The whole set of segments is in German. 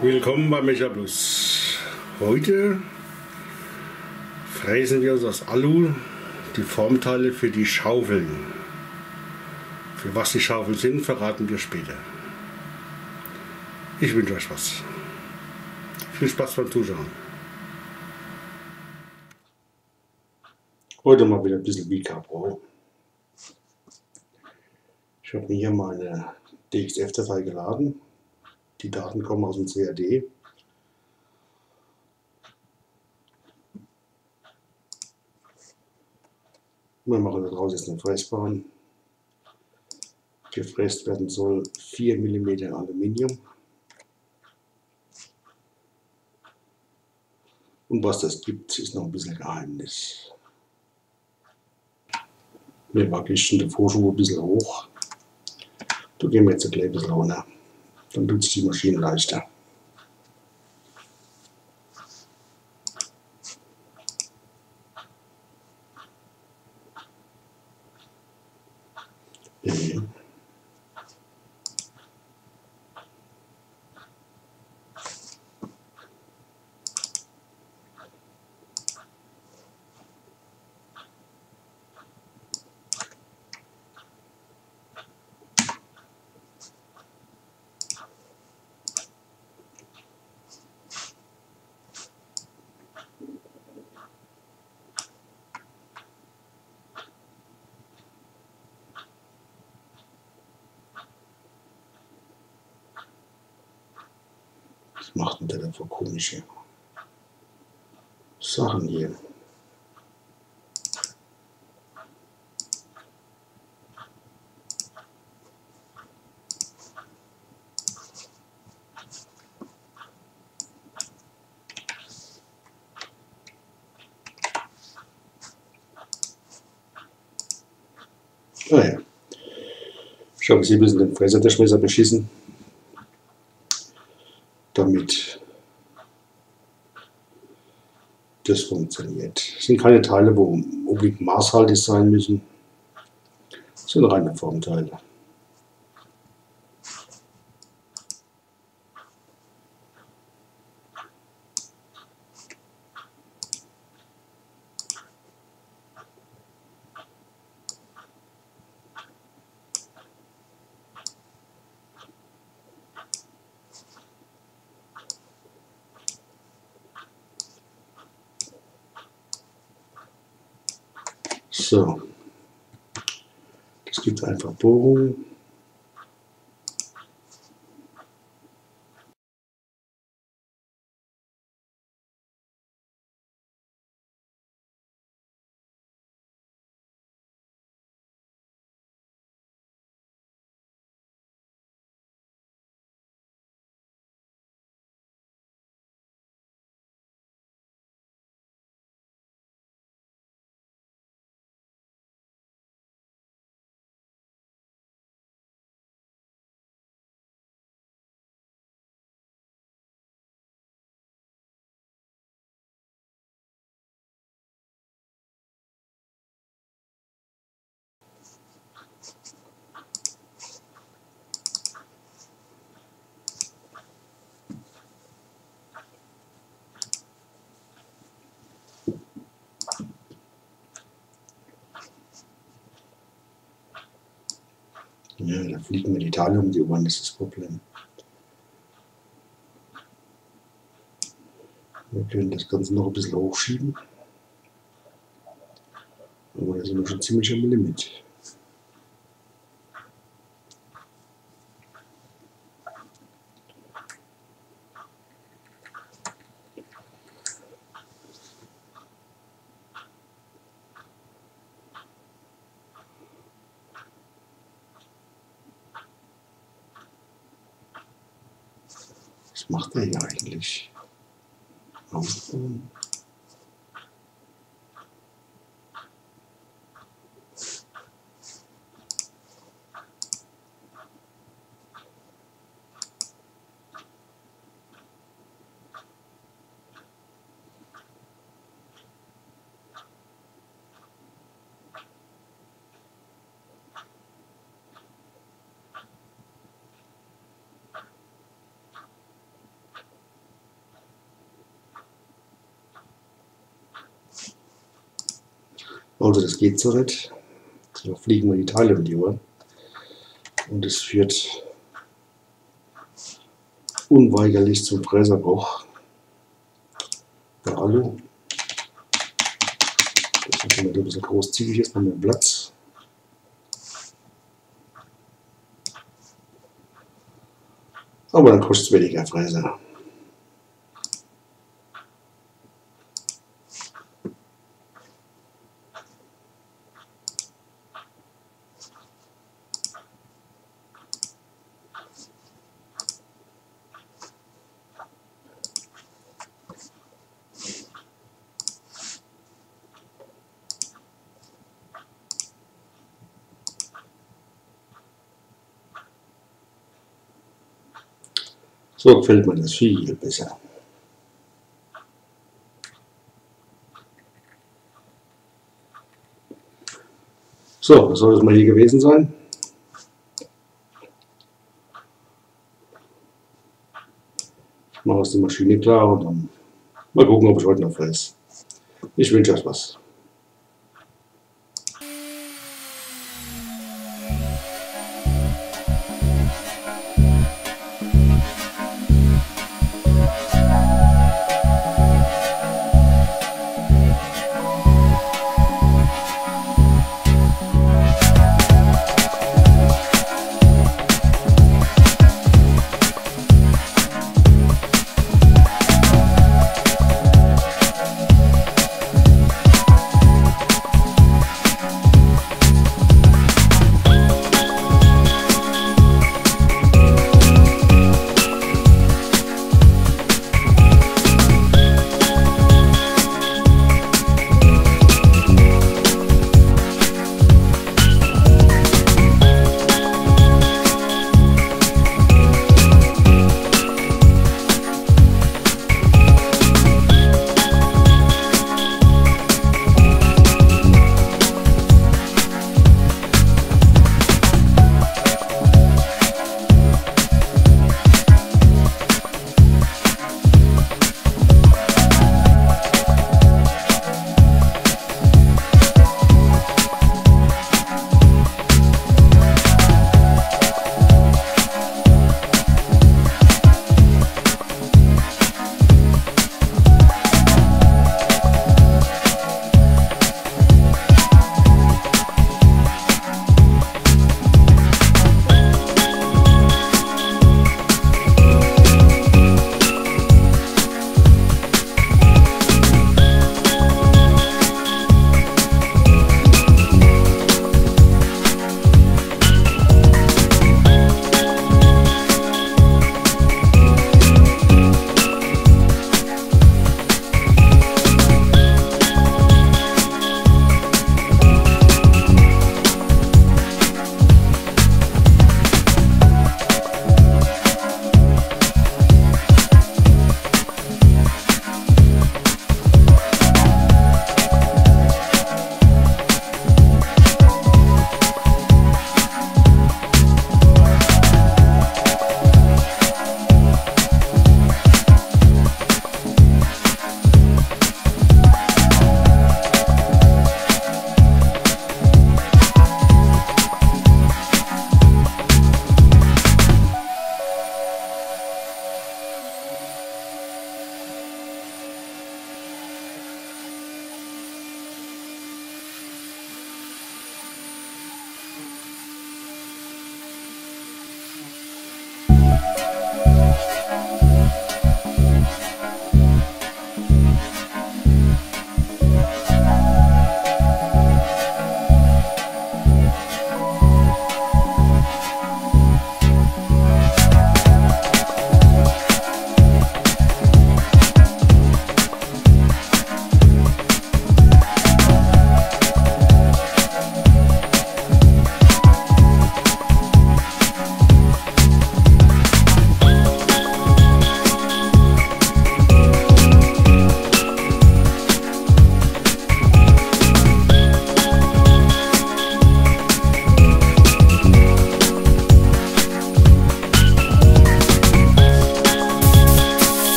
Willkommen bei MechaPlus. Heute fräsen wir uns aus Alu die Formteile für die Schaufeln. Für was die Schaufeln sind, verraten wir später. Ich wünsche euch was. Viel Spaß beim Zuschauen. Heute mal wieder ein bisschen MechaPro. Ich habe mir hier meine DXF-Datei geladen. Die Daten kommen aus dem CAD. Wir machen daraus jetzt eine Fräsbahn. Gefräst werden soll 4 mm Aluminium. Und was das gibt, ist noch ein bisschen Geheimnis. Wir wackeln den Vorschub ein bisschen hoch. Da gehen wir jetzt ein bisschen runter. Dann tut sich die Maschine leichter. Was macht denn der da für komische Sachen hier? Naja, ich habe sie ein bisschen den Fräsertaschenmesser beschissen, damit das funktioniert. Es sind keine Teile, wo unbedingt maßhaltig sein müssen. Es sind reine Formteile. So, das gibt einfach Bohrungen. Ja, da fliegen mir die Teile um die Ohren, das ist das Problem. Wir können das Ganze noch ein bisschen hochschieben. Aber da sind wir schon ziemlich am Limit. Was macht er hier eigentlich? Aufbauen. Also das geht so nicht. So fliegen mir die Teile um die Ohren. Und es führt unweigerlich zum Fräserbruch der Alu. Das ist immer ein bisschen großzügig ist, mit dem Platz. Aber dann kostet es weniger Fräser. So gefällt mir das viel besser. So, das soll es mal hier gewesen sein. Ich mache aus der Maschine klar und dann mal gucken, ob ich heute noch fräse. Ich wünsche euch was.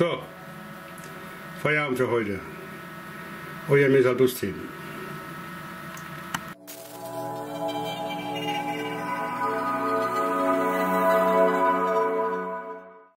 So, Feierabend für heute. Euer MechaPlus-Team.